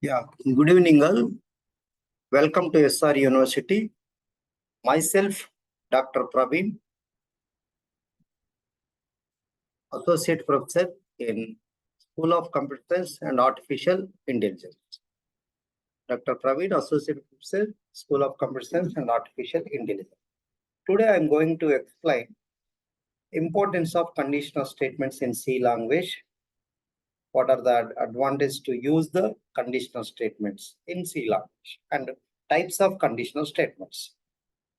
Yeah, good evening, all. Welcome to SR University. Myself, Dr. Praveen, Associate Professor in School of Computer Science and Artificial Intelligence. Dr. Praveen, Associate Professor, School of Computer Science and Artificial Intelligence. Today, I am going to explain importance of conditional statements in C language. What are the advantages to use the conditional statements in C language and types of conditional statements.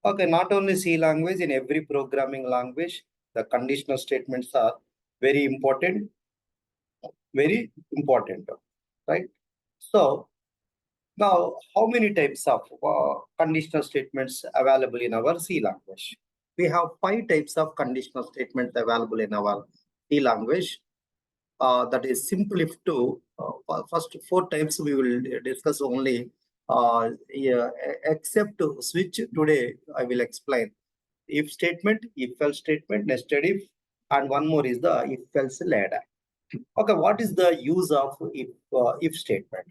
Okay, not only C language, in every programming language, the conditional statements are very important, right? So now, how many types of conditional statements available in our C language? We have 5 types of conditional statements available in our C language. That is simple if to first 4 types we will discuss only. Yeah, except to switch today, I will explain if statement, if else statement, nested if, and one more is the if else ladder. Okay, what is the use of if statement?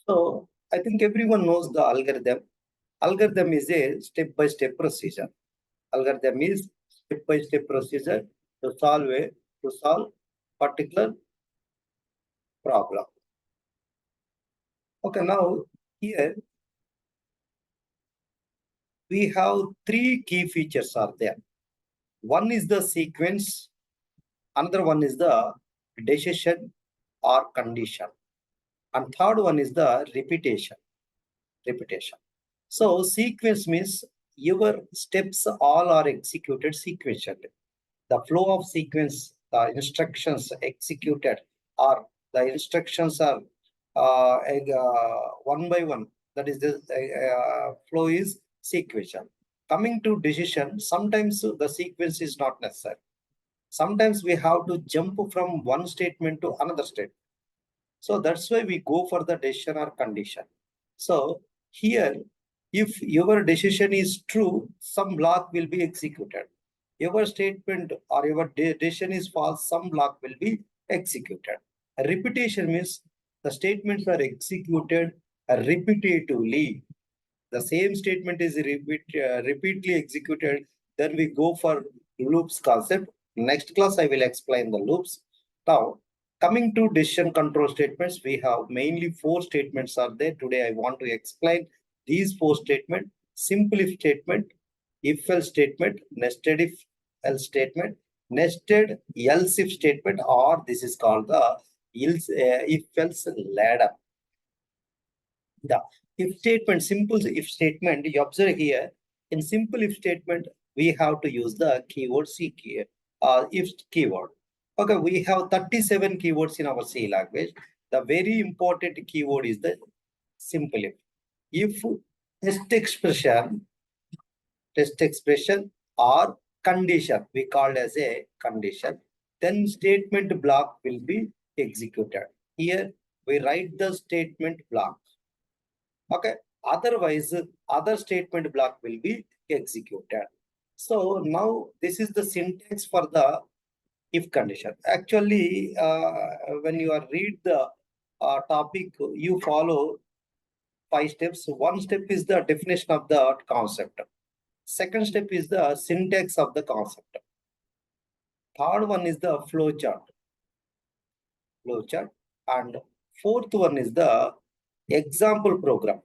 So I think everyone knows the algorithm. Algorithm is a step-by-step procedure. Algorithm is step-by-step procedure to solve particular problem. Okay, now here we have 3 key features are there. One is the sequence, another one is the decision or condition, and third one is the repetition. So sequence means your steps all are executed sequentially. The flow of sequence, the instructions executed, or the instructions are one by one. That is the flow is sequential. Coming to decision, sometimes the sequence is not necessary. Sometimes we have to jump from one statement to another statement. So that's why we go for the decision or condition. So here, if your decision is true, some block will be executed. Your statement or your decision is false, some block will be executed. A repetition means the statements are executed repetitively. The same statement is repeatedly executed. Then we go for loops concept. Next class, I will explain the loops. Now, coming to decision control statements, we have mainly 4 statements are there. Today, I want to explain these 4 statements. Simple if statement, if else statement, nested if else statement, nested else if statement, or this is called the if else ladder. The if statement, simple if statement, you observe here, in simple if statement, we have to use the keyword C key, if keyword. Okay, we have 37 keywords in our C language. The very important keyword is the simple if. If test expression or condition, we called as a condition, then statement block will be executed. Here we write the statement block. Okay, otherwise other statement block will be executed. So now this is the syntax for the if condition. Actually, when you are read the topic, you follow 5 steps. One step is the definition of the concept. Second step is the syntax of the concept. Third one is the flow chart. And fourth one is the example program.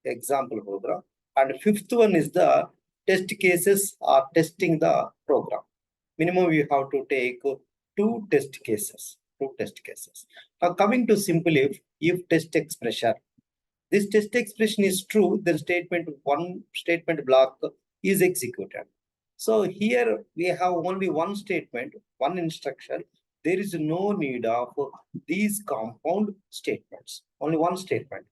And fifth one is the test cases or testing the program. Minimum you have to take 2 test cases. Now coming to simple if test expression. This test expression is true, then one statement block is executed. So here we have only one statement, one instruction. There is no need of these compound statements. Only one statement.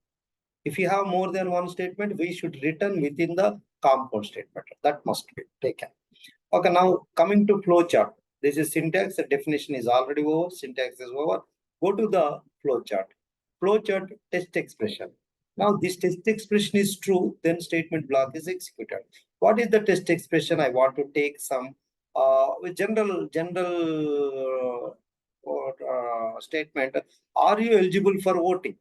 If you have more than one statement, we should return within the compound statement. That must be taken. Okay, now coming to flowchart. This is syntax. The definition is already over. Syntax is over. Go to the flowchart. Flowchart test expression. Now this test expression is true, then statement block is executed. What is the test expression? I want to take some general statement. Are you eligible for voting?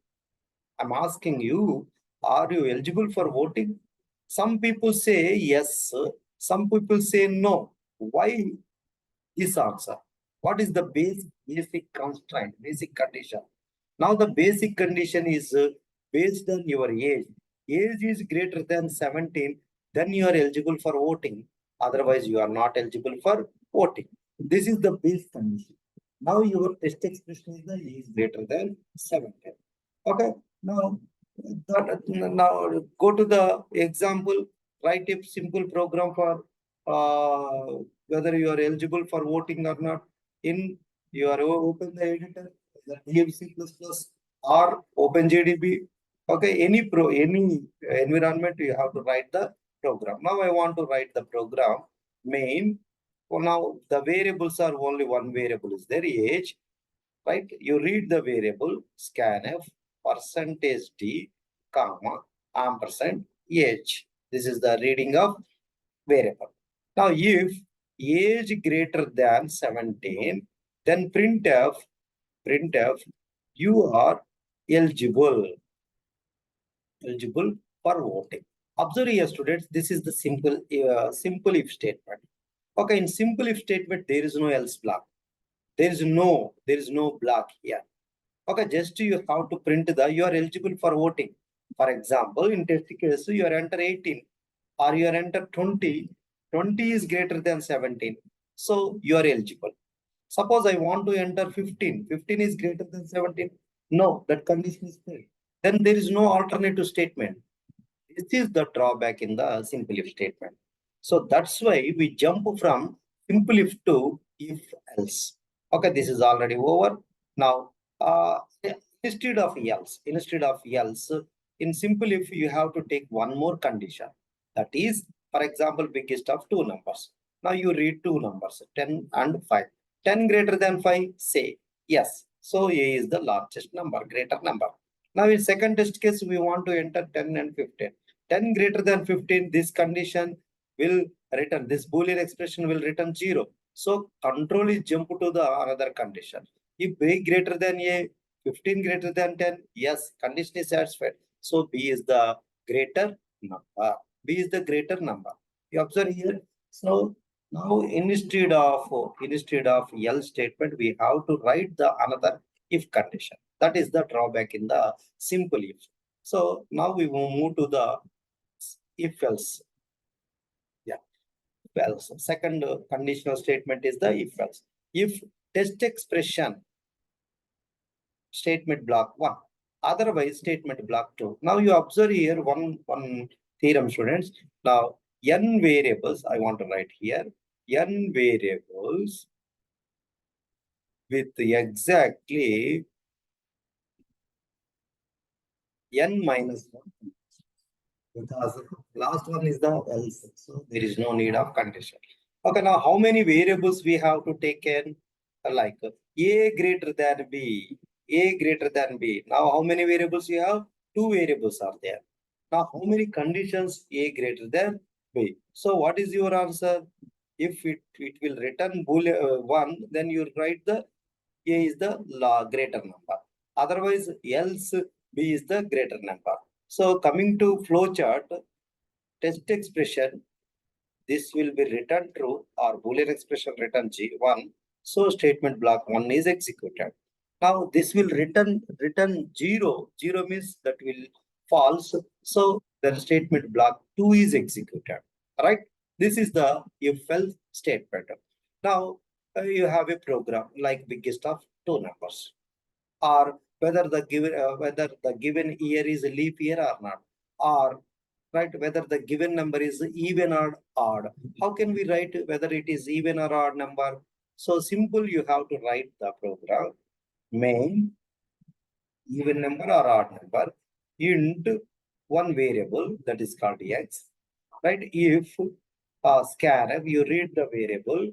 I'm asking you, are you eligible for voting? Some people say yes, some people say no. Why this answer? What is the basic constraint, basic condition? Now the basic condition is based on your age. Age is greater than 17, then you are eligible for voting. Otherwise, you are not eligible for voting. This is the base condition. Now your test expression is the age greater than 17. Okay. Now, now go to the example. Write a simple program for whether you are eligible for voting or not. In you are open the editor, the DFC++ or OpenGDB. Okay, any environment you have to write the program. Now I want to write the program main. For now the variables are only one variable is there age, right? You read the variable scanf percentage d comma ampersand age. This is the reading of variable. Now, if age greater than 17, then printf, you are eligible for voting. Observe here, students, this is the simple if statement. Okay, in simple if statement, there is no else block. There is no block here. Okay, just you have to print you are eligible for voting. For example, in test case, you are enter 18 or you are enter 20. 20 is greater than 17. So you are eligible. Suppose I want to enter 15. 15 is greater than 17. No, that condition is failed. Then there is no alternative statement. This is the drawback in the simple if statement. So that's why we jump from simple if to if else. Okay, this is already over. Now, instead of else, in simple if you have to take one more condition. That is, for example, biggest of two numbers. Now you read two numbers, 10 and 5. 10 greater than 5, say yes. So A is the largest number, greater number. Now in second test case, we want to enter 10 and 15. 10 greater than 15, this condition will return, this Boolean expression will return 0. So control is jump to the another condition. If B greater than A, 15 greater than 10, yes, condition is satisfied. So B is the greater number. B is the greater number. You observe here. So now instead of L statement, we have to write the another if condition. That is the drawback in the simple if. So now we will move to the if else. Yeah, else. Second conditional statement is the if else. If test expression statement block 1, otherwise statement block 2. Now you observe here one theorem, students. Now n variables, I want to write here, n variables with exactly n minus 1, because last one is the else, so there is no need of condition. Okay, now how many variables we have to take in? Like a greater than b, a greater than b. Now how many variables you have? Two variables are there. Now how many conditions a greater than b? So what is your answer? If it will return boolean 1, then you write the a is the greater number. Otherwise, else b is the greater number. So coming to flowchart, test expression, this will be returned true or Boolean expression return G1. So statement block 1 is executed. Now this will return 0. 0 means that will false. So the statement block 2 is executed. Right? This is the if else statement. Now you have a program like biggest of two numbers, or whether the given year is a leap year or not, or right whether the given number is even or odd. How can we write whether it is even or odd number? So simple, you have to write the program main even number or odd number int one variable that is called x, right? If scanf, you read the variable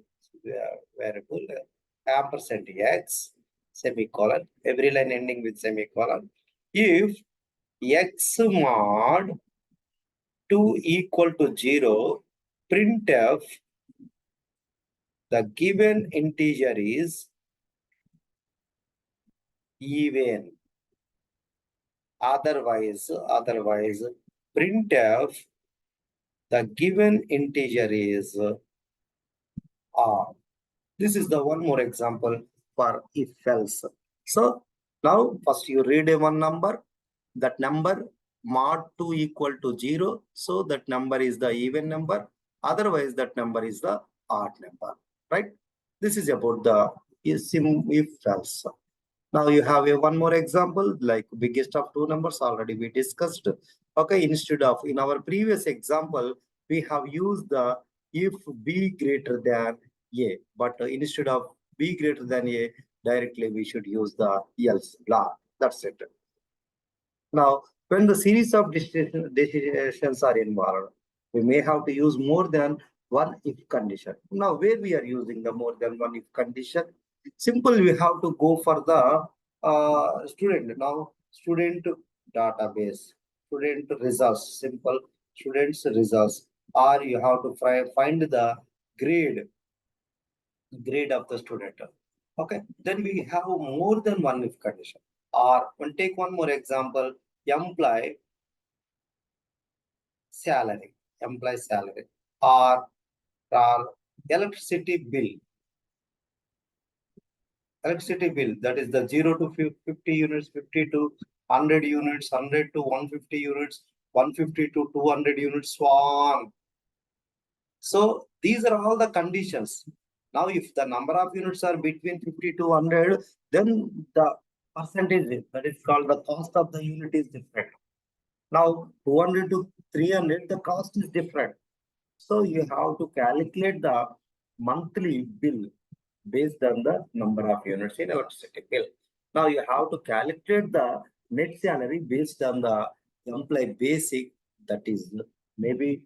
ampersand x semicolon, every line ending with semicolon. If x mod 2 equal to 0, printf the given integer is even Otherwise, printf, the given integer is r. This is the one more example for if else. So now first you read a one number, that number mod 2 equal to 0. So that number is the even number. Otherwise that number is the odd number, right? This is about the if else. Now you have a one more example, like biggest of two numbers already we discussed. Okay, instead of in our previous example, we have used the if b greater than a, but instead of b greater than a, directly we should use the else block. That's it. Now, when the series of decisions are involved, we may have to use more than one if condition. Now, where we are using the more than one if condition, simple, we have to go for the student. Now, student database, student results, simple students results, or you have to find the grade of the student. Okay, then we have more than one if condition. Or we'll take one more example, employee salary, employee salary, or electricity bill, that is the 0 to 50 units, 50 to 100 units, 100 to 150 units, 150 to 200 units, so on. So these are all the conditions. Now, if the number of units are between 50 to 100, then the percentage, that is called the cost of the unit, is different. Now, 200 to 300, the cost is different. So you have to calculate the monthly bill based on the number of units in electricity bill. Now you have to calculate the net salary based on the employee basic, that is maybe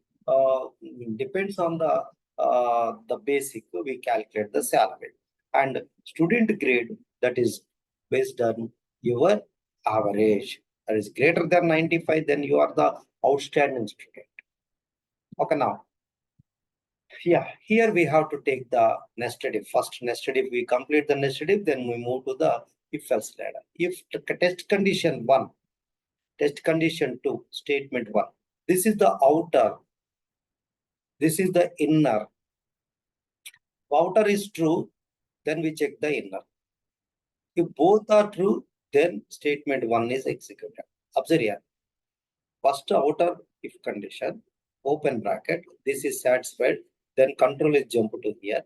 depends on the basic, we calculate the salary, and student grade, that is based on your average, that is greater than 95, then you are the outstanding student. Okay, now yeah, here we have to take the nested if. First nested if we complete the nested if, then we move to the if else ladder. If the test condition 1, test condition 2, statement 1. This is the outer, this is the inner. Outer is true, then we check the inner. If both are true, then statement 1 is executed. Observe here. First outer if condition, open bracket, this is satisfied, then control is jump to here.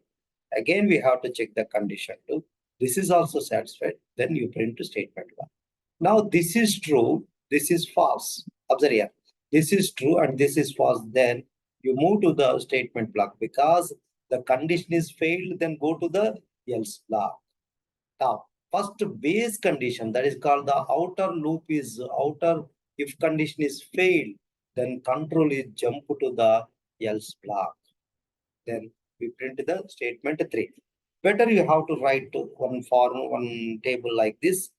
Again, we have to check the condition 2. This is also satisfied. Then you print to statement 1. Now, this is true. This is false. Observe here. This is true and this is false. Then you move to the statement block because the condition is failed. Then go to the else block. Now, first base condition, that is called the outer loop, is outer if condition is failed. Then control is jump to the else block. Then we print the statement 3. Better you have to write one form, one table like this.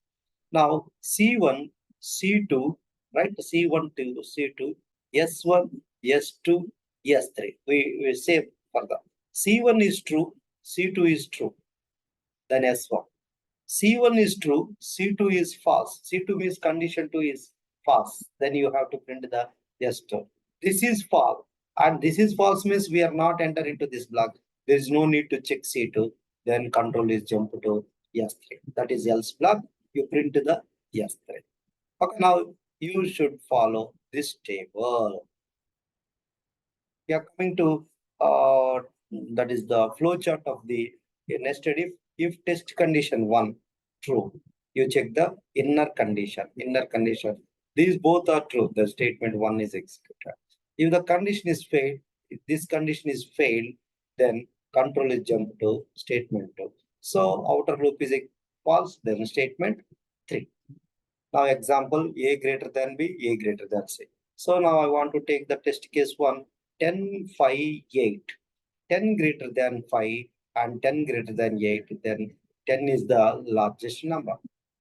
Now C1, C2, right? C1 to C2, S1, S2, S3. We say further. C1 is true, C2 is true, then S1. C1 is true, C2 is false. C2 means condition 2 is false. Then you have to print the S2. This is false. And this is false means we are not enter into this block. There is no need to check C2. Then control is jump to S3. That is else block. You print the S3. Okay, now you should follow this table. We are coming to that is the flow chart of the nested if. If test condition 1 true, you check the inner condition. These both are true, the statement 1 is executed. If the condition is failed, if this condition is failed, then control is jump to statement 2. So outer loop is false, then statement 3. Now example, A greater than B, A greater than C. So now I want to take the test case 1, 10, 5, 8. 10 greater than 5 and 10 greater than 8, then 10 is the largest number.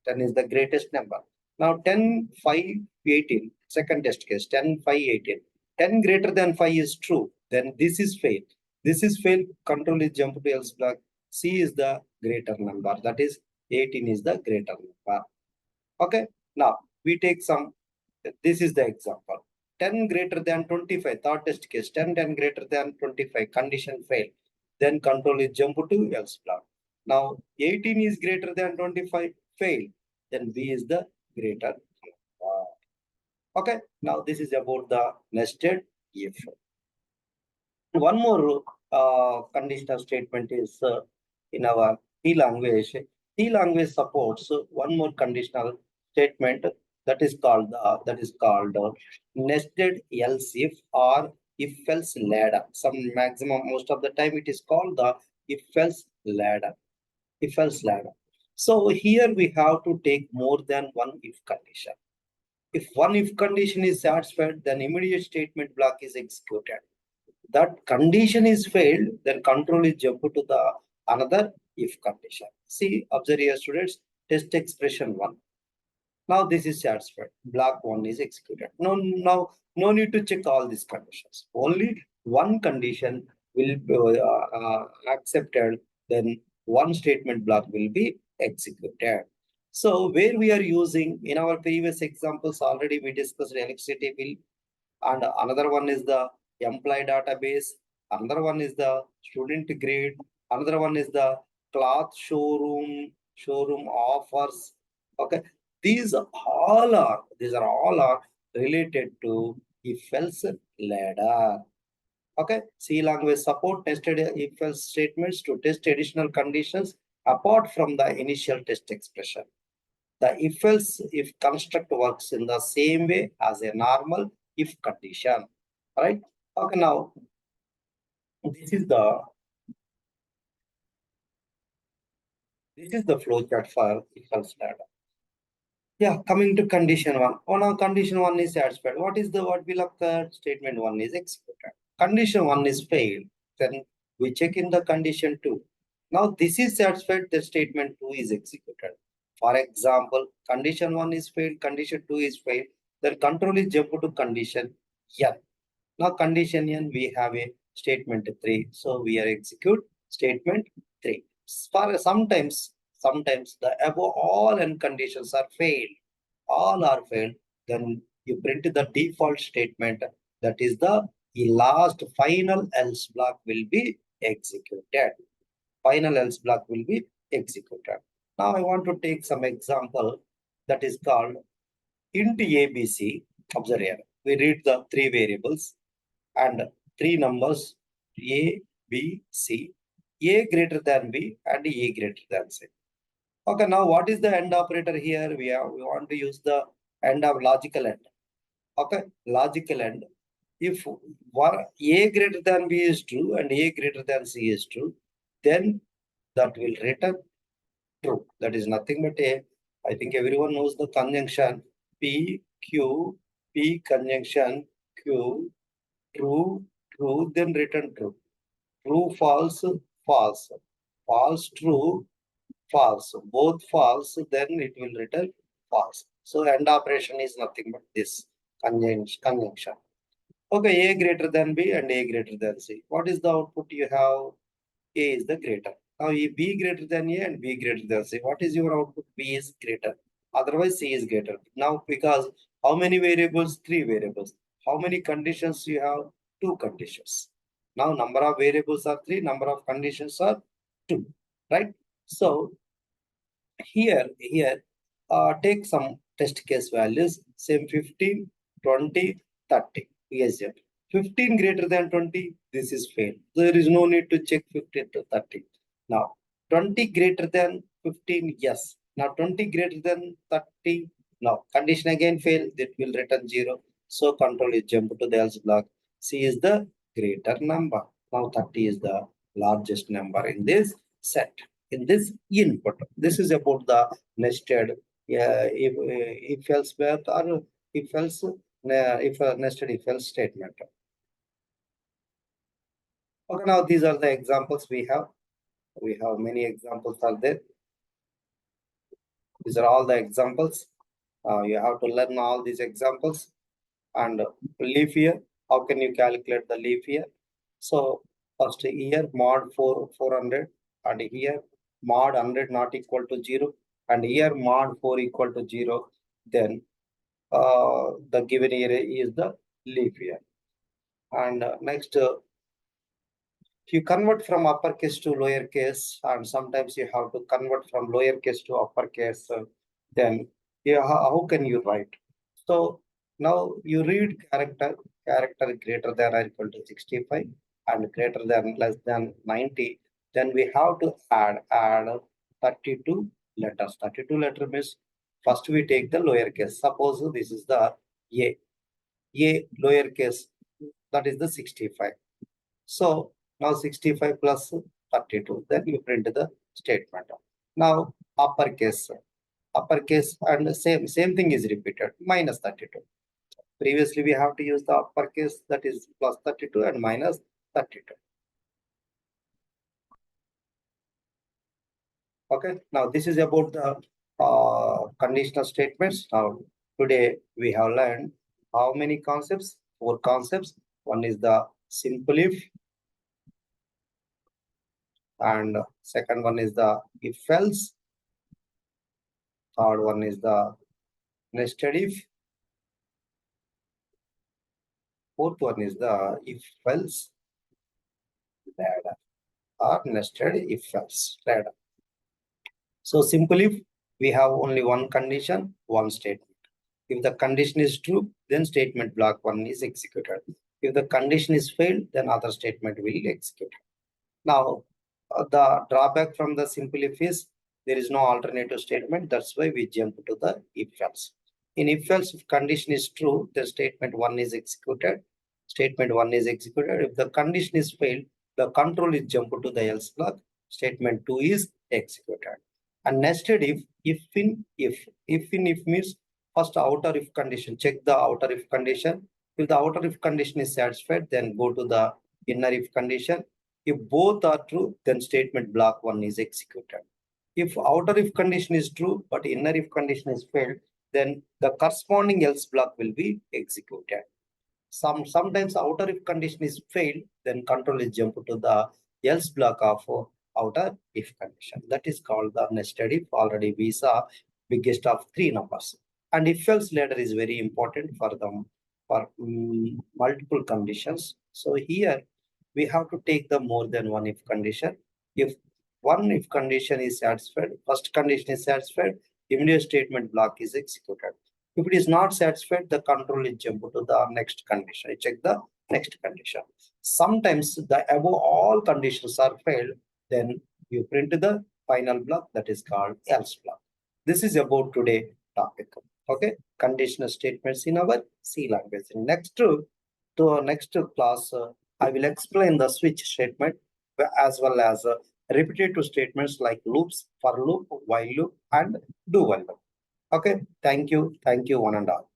10 is the greatest number. Now 10, 5, 18, second test case, 10, 5, 18. 10 greater than 5 is true, then this is fail. This is fail, control is jump to else block. C is the greater number, that is 18 is the greater number. Okay, now we take some This is the example. 10 greater than 25, third test case, 10 greater than 25, condition fail. Then control is jump to else block. Now 18 is greater than 25, fail. Then B is the greater. Okay, now this is about the nested if. One more conditional statement is in our C language. C language supports one more conditional statement that is called nested else if or if else ladder. Some maximum most of the time it is called the if else ladder. If else ladder. So here we have to take more than one if condition. If one if condition is satisfied, then immediate statement block is executed. That condition is failed, then control is jump to the another if condition. See, observe here students, test expression 1. Now this is satisfied. Block 1 is executed. No need to check all these conditions. Only one condition will be accepted, then one statement block will be executed. So where we are using in our previous examples already we discussed electricity bill, and another one is the employee database, another one is the student grade, another one is the cloth showroom offers. Okay, these are all are related to if else ladder. Okay, C language support tested if else statements to test additional conditions apart from the initial test expression. The if else if construct works in the same way as a normal if condition, right? Okay, now this is the flow chart for if else data. Yeah, coming to condition 1. Oh, now condition 1 is satisfied. What is the what will occur? Statement 1 is executed. Condition 1 is failed. Then we check in the condition 2. Now this is satisfied, the statement 2 is executed. For example, condition 1 is failed, condition 2 is failed. Then control is jump to condition N. Now condition N, we have a statement 3. So we are execute statement 3. For sometimes the above all N conditions are failed. All are failed. Then you print the default statement. That is the last final else block will be executed. Final else block will be executed. Now I want to take some example that is called int ABC. Observe here. We read the three variables and three numbers A, B, C. A greater than B and A greater than C. Okay, now what is the AND operator here? We want to use the AND of logical AND. Okay, logical AND. If A greater than B is true and A greater than C is true, then that will return true. That is nothing but A. I think everyone knows the conjunction P, Q, P conjunction Q, true, true, then return true. True, false, false. False, true, false. Both false, then it will return false. So AND operation is nothing but this conjunction. Okay, A greater than B and A greater than C. What is the output you have? A is the greater. Now B greater than A and B greater than C. What is your output? B is greater. Otherwise C is greater. Now because how many variables? Three variables. How many conditions you have? Two conditions. Now number of variables are three, number of conditions are two, right? So here take some test case values, same 15, 20, 30. Yes, yeah. 15 greater than 20, this is failed. There is no need to check 15 to 30. Now 20 greater than 15, yes. Now 20 greater than 30, no. Condition again fail, that will return 0. So control is jump to the else block. C is the greater number. Now 30 is the largest number in this set, in this input. This is about the nested if else path or if else if nested if else statement. Okay, now these are the examples we have. We have many examples are there. These are all the examples. You have to learn all these examples. And leaf year, how can you calculate the leaf year? So first year mod 400, and here mod 100 not equal to 0, and here mod 4 equal to 0. Then the given year is the leap year. And next, if you convert from uppercase to lowercase, and sometimes you have to convert from lowercase to uppercase, then yeah, how can you write? So now you read character greater than or equal to 65 and greater than less than 90. Then we have to add 32 letters. 32 letter means first we take the lowercase. Suppose this is the A lowercase, that is the 65. So now 65 plus 32, then you print the statement. Now uppercase and same thing is repeated, minus 32. Previously we have to use the uppercase, that is plus 32 and minus 32. Okay, now this is about the conditional statements. Now today we have learned how many concepts? 4 concepts. One is the simple if, and second one is the if else, third one is the nested if, fourth one is the if else ladder or nested if else ladder. So simple if, we have only one condition, one statement. If the condition is true, then statement block 1 is executed. If the condition is failed, then other statement will execute. Now, the drawback from the simple if is there is no alternative statement. That's why we jump to the if else. In if else, if condition is true, the statement 1 is executed. Statement 1 is executed. If the condition is failed, the control is jump to the else block. Statement 2 is executed. And nested if in if means first outer if condition. Check the outer if condition. If the outer if condition is satisfied, then go to the inner if condition. If both are true, then statement block 1 is executed. If outer if condition is true, but inner if condition is failed, then the corresponding else block will be executed. Sometimes outer if condition is failed, then control is jump to the else block of outer if condition. That is called the nested if. Already we saw biggest of 3 numbers. And if else ladder is very important for them for multiple conditions. So here we have to take the more than one if condition. If one if condition is satisfied, first condition is satisfied, immediate statement block is executed. If it is not satisfied, the control is jump to the next condition. I check the next condition. Sometimes the above all conditions are failed, then you print the final block, that is called else block. This is about today topic. Okay, conditional statements in our C language. Next to next class, I will explain the switch statement as well as repetitive statements like loops, for loop, while loop, and do while loop. Okay, thank you one and all.